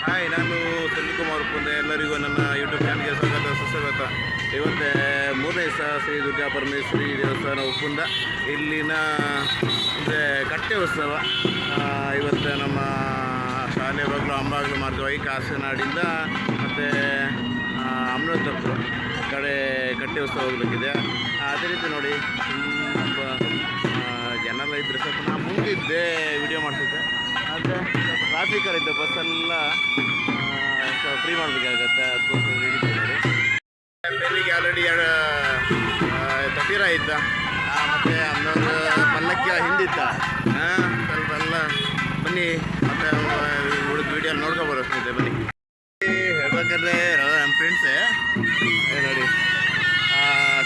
Hi, ನಾನು ಸೆಲ್ವಿಕುಮಾರ್ ಪುಂದೆ. ಎಲ್ಲರಿಗೂ ನನ್ನ ಯೂಟ್ಯೂಬ್ ಚಾನಲ್ಗೆ ಸ್ವಾಗತ ಸುಸ್ವಾಗತ. ಇವತ್ತೇ 3ನೇ ದಿವಸ ಶ್ರೀ ದುರ್ಗಾ ಪರಮೇಶ್ವರಿ ದೇವಸ್ಥಾನ ಉಪ್ಪುಂದ ಇಲ್ಲಿನ ಅಂದರೆ ಕಟ್ಟೆ ಉತ್ಸವ. ಇವತ್ತು ನಮ್ಮ ಶಾಲೆ ಬಾಗಿಲು ಅಂಬಾಗಿಲು ಮಾರ್ಗವಾಗಿ ಕಾಸರನಾಡಿಂದ ಮತ್ತು ಅಮೃತಪುರ ಕಡೆ ಕಟ್ಟೆ ಉತ್ಸವ ಹೋಗ್ಲಿಕ್ಕಿದೆ. ಅದೇ ರೀತಿ ನೋಡಿ ತುಂಬ ಜನ ಇದ್ದರೆ ಸ್ವಲ್ಪ ನಾನು ಮುಂದಿದ್ದೆ ವಿಡಿಯೋ ಮಾಡ್ತಿದ್ದೆ, ಆದರೆ ಸ್ವಲ್ಪ ಟ್ರಾಫಿಕಲ್ಲಿದ್ದೆ, ಬಸ್ಸೆಲ್ಲ ಫ್ರೀ ಮಾಡಬೇಕಾಗತ್ತೆ. ಅದಕ್ಕೋಸ್ಕರ ಹಿಡಿತಿದ್ದಾರೆ. ಬೆಲ್ಲಿಗೆ ಆಲ್ರೆಡಿ ತಟೀರ ಇದ್ದ, ಮತ್ತು ಇನ್ನೊಂದು ಪಲ್ಲಕ್ಕಿ ಹಿಂದಿದ್ದ. ಸ್ವಲ್ಪ ಎಲ್ಲ ಬನ್ನಿ, ಮತ್ತು ಹುಡುಗ ವಿಡಿಯೋ ನೋಡ್ಕೊಬರೋ ಸ್ನೇಹಿತರೆ. ಬನ್ನಿ ಹೇಳ್ಬೇಕಾದ್ರೆ ನಮ್ಮ ಫ್ರೆಂಡ್ಸೇ ನೋಡಿ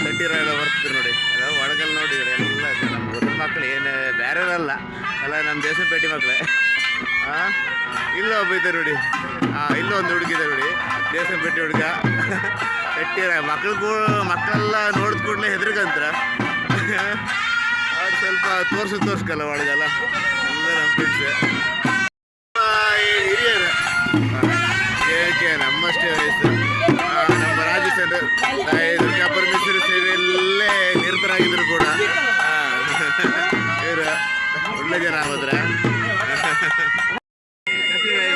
ತಟೀರ ಎಲ್ಲ ಬರ್ತಿದ್ರು ನೋಡಿ. ಒಳಗಲ್ಲಿ ನೋಡಿದರೆ ಎಲ್ಲ ನಮ್ಮ ಊರಿನ ಮಕ್ಕಳು, ಏನು ಬೇರೆಯವರಲ್ಲ, ಎಲ್ಲ ನಮ್ಮ ದೇಶಪೇಟೆ ಮಕ್ಕಳೇ. ಇಲ್ಲೊಬ್ಬ ಇದ್ದೆ ನೋಡಿ, ಇಲ್ಲೊಂದು ಹುಡುಗಿದೆ ನೋಡಿ, ದೇಶಪೇಟೆ ಹುಡುಗ. ತಟೀರ ಮಕ್ಕಳೆಲ್ಲ ನೋಡಿದ ಕೂಡಲೇ ಹೆದರ್ಕಂತ್ರ. ಅವ್ರು ಸ್ವಲ್ಪ ತೋರ್ಸ್ಕಲ್ಲ ಒಳಗೆಲ್ಲ ಎಲ್ಲ ನಮ್ಮ ಫ್ರೆಂಡ್ಸೇ. ಹಿರಿಯರು ಏಕೆ ನಮ್ಮಷ್ಟೇ ವಯಸ್ಸು. ನಮ್ಮ ರಾಜೇಶ್ ದುರ್ಗಾ ಪರಮೇಶ್ವರಿ ಸೇವೆಯಲ್ಲೇ ನಿರತರಾಗಿದ್ರು ಕೂಡ ಇವರು ಒಳ್ಳೆ ಜನ ಹೋದ್ರೆ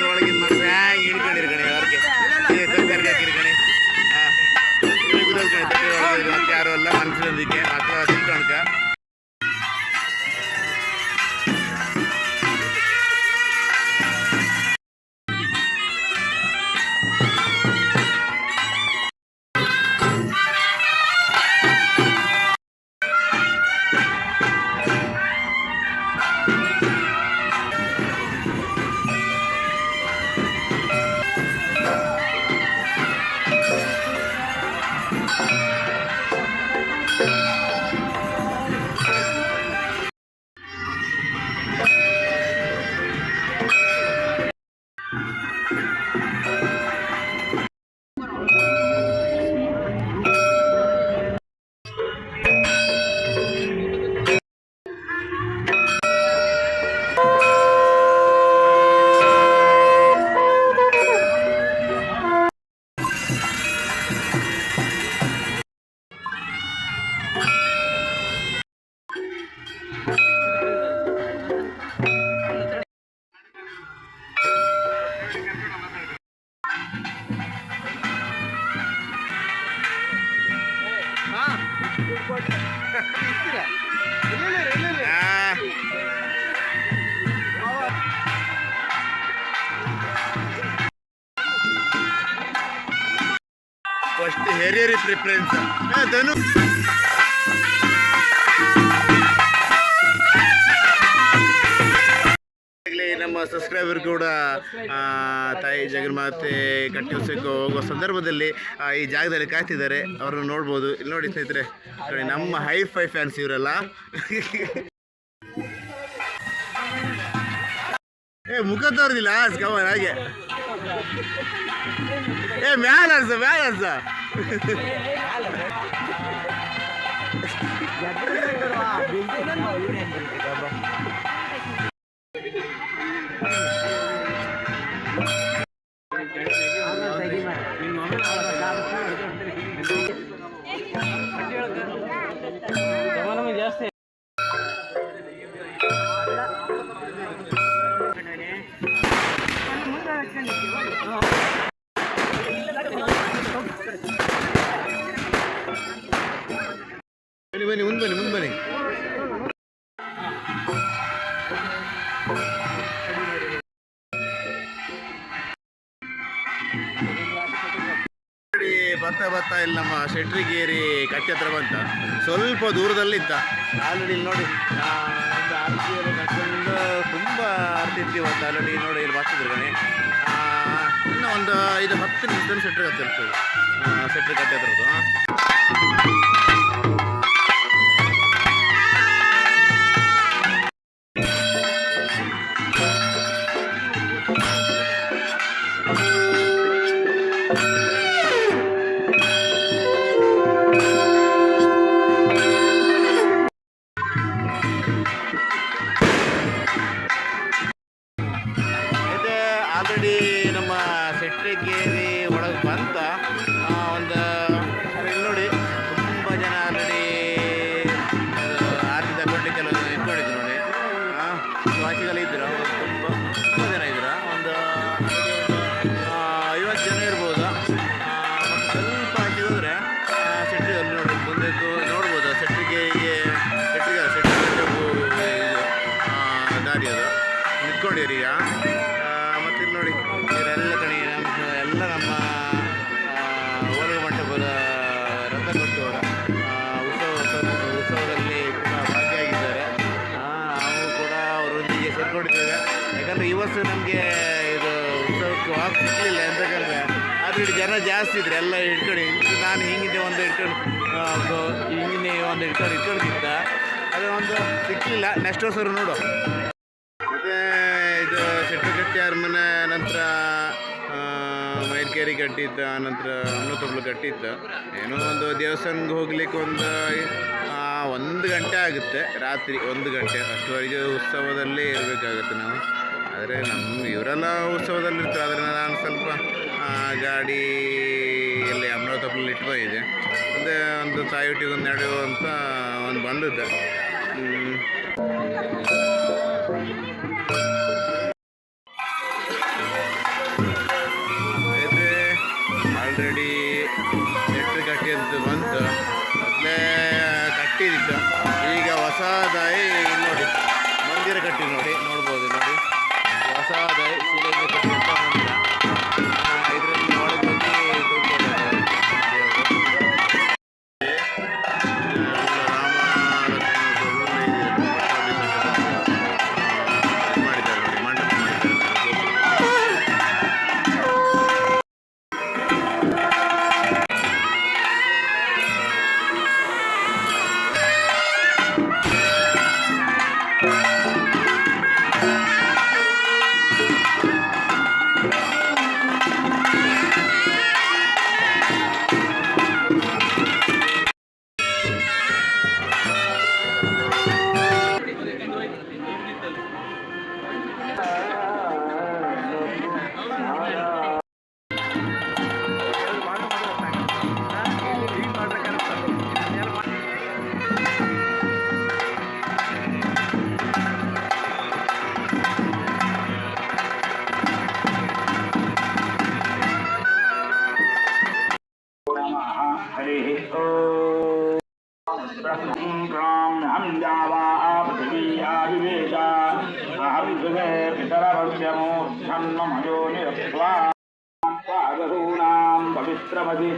ಒಳಗಿನ ಮಕ್ಕಳು ಹ್ಯಾಂಗೆ ಹಿಡ್ಕೊಂಡಿರ್ಕಣಿ ಅವ್ರಿಗೆ ಕರ್ಗೆ ಹಾಕಿರ್ಕಣಿ. ಮತ್ತೆ ಯಾರು ಅಲ್ಲ, ಮನಸ್ಸಿನೊಂದಿಗೆ ಮಕ್ಕಳ ತಿಳ್ಕೊಳ್ಕ. ಫಸ್ಟ್ ಹೇರಿಯರಿ ಪ್ರಿಫರೆನ್ಸ್ ಧನು. ನಮ್ಮ ಸಬ್ಸ್ಕ್ರೈಬರ್ ಕೂಡ ತಾಯಿ ಜಗನ್ಮಾತೆ ಕಟ್ಟೆ ಉತ್ಸವಕ್ಕೆ ಹೋಗುವ ಸಂದರ್ಭದಲ್ಲಿ ಈ ಜಾಗದಲ್ಲಿ ಕಾಯ್ತಿದ್ದಾರೆ. ಅವ್ರನ್ನ ನೋಡ್ಬೋದು. ಇಲ್ಲಿ ನೋಡಿ ಸ್ನೇಹಿತರೆ, ನಮ್ಮ ಹೈ-ಫೈ ಫ್ಯಾನ್ಸ್ ಇವರೆಲ್ಲ. ಮುಖ ತೋರ್ದಿಲ್ಲ ಕವರ್ ಹಾಗೆ. ಮ್ಯಾಲರ್ಸ ಜಾಸ್ತಿ. ಬನ್ನಿ ಮುಂದೆ ಬನ್ನಿ. ಭತ್ತ ಇಲ್ಲಿ ನಮ್ಮ ಶೆಟ್ರಿಗೇರಿ ಕಟ್ಟೆ ಹತ್ರ ಬಂತ, ಸ್ವಲ್ಪ ದೂರದಲ್ಲಿದ್ದ. ಆಲ್ರೆಡಿ ಇಲ್ಲಿ ನೋಡಿ ಒಂದು ಆರತಿಯಲ್ಲಿ ಕಟ್ಕೊಂಡು ತುಂಬ ಆರತಿ ಇರ್ತೀವಂತ. ಆಲ್ರೆಡಿ ನೋಡಿ ಇಲ್ಲಿ ಬರ್ತಿದ್ರು ಗಣಿ. ಇನ್ನು ಒಂದು 5-10 ನಿಮಿಷದಲ್ಲಿ ಶೆಟ್ರಿ ಹತ್ತಿರ್ತದೆ, ಶೆಟ್ರಿ ಕಟ್ಟೆ ಹತ್ರದ್ದು. ಆಲ್ರೆಡಿ ನಮ್ಮ ಸೆಟ್ಟಿಗೇರಿ ಒಳಗೆ ಬಂತ ಒಂದು ಇಲ್ಲಿ ನೋಡಿ ತುಂಬ ಜನ ಆಲ್ರೆಡಿ ಆರತಿ ತಗೊಳ್ಳಿಕ್ಕೆಲ್ಲ ಇಟ್ಕೊಂಡಿದ್ರು ನೋಡಿ. ವಾಚಿಗಳು ಇದ್ರು ತುಂಬ ಜನ ಇದ್ರು, ಒಂದು 50 ಜನ ಇರ್ಬೋದು. ಮತ್ತು ಸ್ವಲ್ಪ ಆಚೆ ಹೋದರೆ ಸೆಟ್ಟಿಗೆ ನೋಡಿ ಮುಂದೆ ನೋಡ್ಬೋದು ಸೆಟ್ಟಿಗೆ ದಾರಿ ಅದು ನಿಂತ್ಕೊಂಡಿರಿ ಈಗ. ಮತ್ತು ಇಲ್ಲಿ ನೋಡಿ ಇವರೆಲ್ಲ ಕಣಿ ಎಲ್ಲ ನಮ್ಮ ಓಲಗ ಮಂಟಪದ ರಥ ಕಟ್ಟುವವರ ಉತ್ಸವದಲ್ಲಿ ಕೂಡ ಭಾಗಿಯಾಗಿದ್ದಾರೆ. ನಾವು ಕೂಡ ಅವರೊಂದಿಗೆ ಸೇರ್ಕೊಂಡಿದ್ದೇವೆ. ಯಾಕಂದರೆ ಈ ವರ್ಷ ನಮಗೆ ಇದು ಉತ್ಸವಕ್ಕೆ ವಾಕ್ ಸಿಗಲಿಲ್ಲ ಎಂತಕ್ಕಂದರೆ ಆಲ್ರೆಡಿ ಜನ ಜಾಸ್ತಿ ಇದ್ರೆ ಎಲ್ಲ ಇಟ್ಕೊಂಡು ನಾನು ಹಿಂಗಿದೆ ಒಂದು ಇಟ್ಕೊಂಡಿದ್ದ ಅದು ಒಂದು ಸಿಕ್ಕಲಿಲ್ಲ. ನೆಕ್ಸ್ಟ್ ವರ್ಷ ನೋಡು. ಮತ್ತು ಇದು ಶೆಟ್ಟಗಟ್ಟಿ ಅರಮನೆ ನಂತರ ಮೈಲ್ಕೇರಿ ಕಟ್ಟಿದ್ದ, ನಂತರ ಅಮೃತೊಬ್ಳು ಕಟ್ಟಿದ್ದ. ಏನೋ ಒಂದು ದೇವಸ್ಥಾನಕ್ಕೆ ಹೋಗ್ಲಿಕ್ಕೆ ಒಂದು ಗಂಟೆ ಆಗುತ್ತೆ, ರಾತ್ರಿ 1 ಗಂಟೆ ಅಷ್ಟುವರೆಗೆ ಉತ್ಸವದಲ್ಲೇ ಇರಬೇಕಾಗುತ್ತೆ ನಾವು. ಆದರೆ ಇವರೆಲ್ಲ ಉತ್ಸವದಲ್ಲಿ ಇರ್ತಾರೆ. ಆದರೆ ನಾನು ಸ್ವಲ್ಪ ಗಾಡಿಯಲ್ಲಿ ಅಮೃತೊಬ್ಳಲ್ಲಿ ಇಟ್ಕೊಂಡಿದ್ದೆ. ಮತ್ತು ಒಂದು ತಾಯಿಯೊಟ್ಟಿಗೆ ಒಂದು ನಡೆಯುವಂಥ ಒಂದು ಬಂದದ್ದು. ಆಲ್ರೆಡಿ ಸೆಟ್ರು ಕಟ್ಟಿದ್ದು ಬಂತು, ಮೊದಲೇ ಕಟ್ಟಿದ್ದು. ಈಗ ಹೊಸದಾಗಿ ನೋಡಿ ಮಂದಿರ ಕಟ್ಟಿ ನೋಡ್ಬೋದು ನೋಡಿ, ಹೊಸದಾಗಿ ಶಿಲೆಗೆ ಕಟ್ಟಿದಂಥ ಮಂದಿರ. ಇದರಲ್ಲಿ ಒಳಗೆ ಹೋಗಿ पवित्रमदि